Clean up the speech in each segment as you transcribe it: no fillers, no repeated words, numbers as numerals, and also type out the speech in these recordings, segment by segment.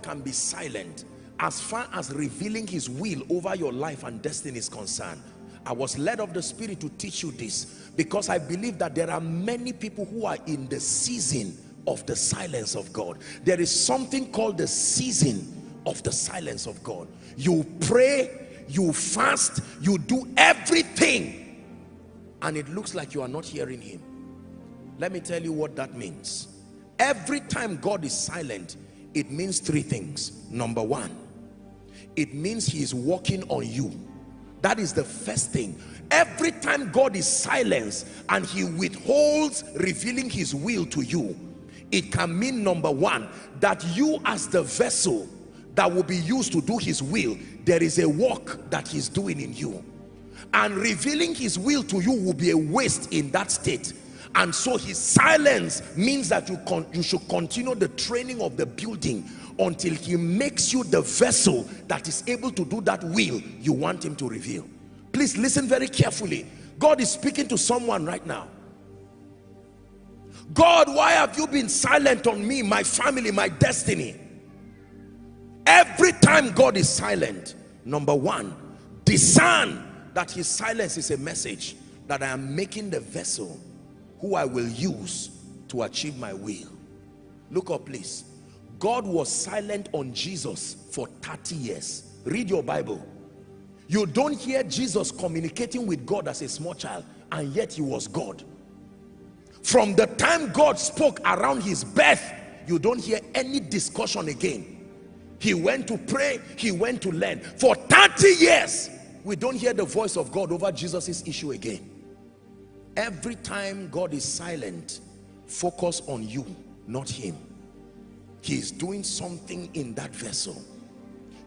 can be silent as far as revealing his will over your life and destiny is concerned. I was led of the Spirit to teach you this because I believe that there are many people who are in the season of the silence of God. There is something called the season of the silence of God. You pray, you fast, you do everything, and it looks like you are not hearing him. Let me tell you what that means. Every time God is silent, it means three things. Number one, it means he is working on you. That is the first thing. Every time God is silent and he withholds revealing his will to you, it can mean, number one, that you as the vessel that will be used to do his will, there is a work that he's doing in you, and revealing his will to you will be a waste in that state. And so his silence means that you should continue the training of the building until he makes you the vessel that is able to do that will you want him to reveal. Please listen very carefully. God is speaking to someone right now. God, why have you been silent on me, my family, my destiny? Every time God is silent, number one, discern that his silence is a message that I am making the vessel who I will use to achieve my will. Look up, please. God was silent on Jesus for 30 years. Read your Bible. You don't hear Jesus communicating with God as a small child, and yet he was God. From the time God spoke around his birth, you don't hear any discussion again. He went to pray, he went to learn. For 30 years, we don't hear the voice of God over Jesus's issue again. Every time God is silent, focus on you, not him. He is doing something in that vessel.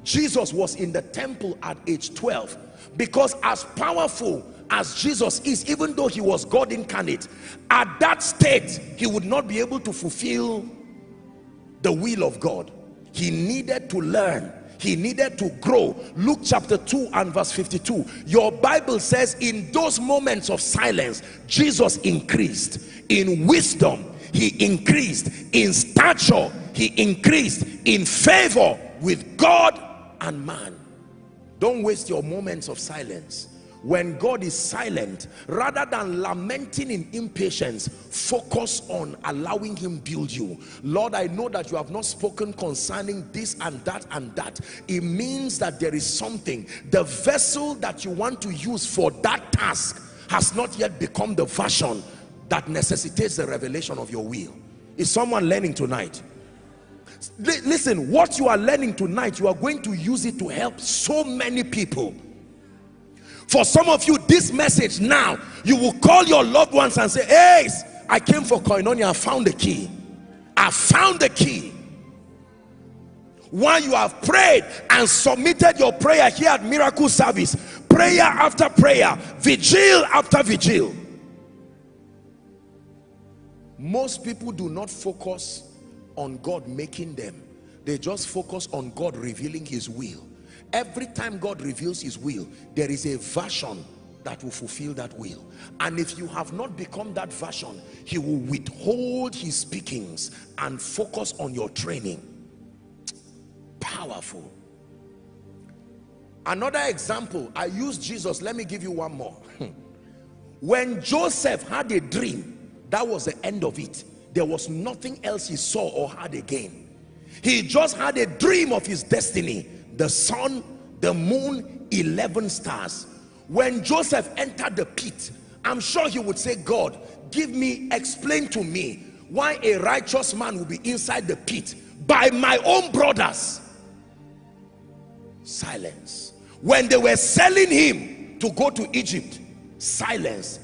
Jesus was in the temple at age 12 because as powerful as Jesus is, even though he was God incarnate, at that state he would not be able to fulfill the will of God. He needed to learn. He needed to grow. Luke chapter 2 and verse 52. Your Bible says in those moments of silence, Jesus increased in wisdom. He increased in stature. He increased in favor with God and man. Don't waste your moments of silence. When God is silent, rather than lamenting in impatience, focus on allowing him build you. Lord, I know that you have not spoken concerning this and that and that. It means that there is something. The vessel that you want to use for that task has not yet become the version that necessitates the revelation of your will. Is someone learning tonight? Listen, what you are learning tonight, you are going to use it to help so many people. For some of you, this message now, you will call your loved ones and say, hey, I came for koinonia, I found the key. I found the key. While you have prayed and submitted your prayer here at Miracle Service, prayer after prayer, vigil after vigil. Most people do not focus on God making them. They just focus on God revealing his will. Every time God reveals his will, there is a version that will fulfill that will. And if you have not become that version, he will withhold his speakings and focus on your training. Powerful. Another example, I use Jesus. Let me give you one more. When Joseph had a dream, that was the end of it. There was nothing else he saw or had again. He just had a dream of his destiny. The sun, the moon, 11 stars. When Joseph entered the pit, I'm sure he would say, God, explain to me why a righteous man will be inside the pit by my own brothers. Silence. When they were selling him to go to Egypt, silence.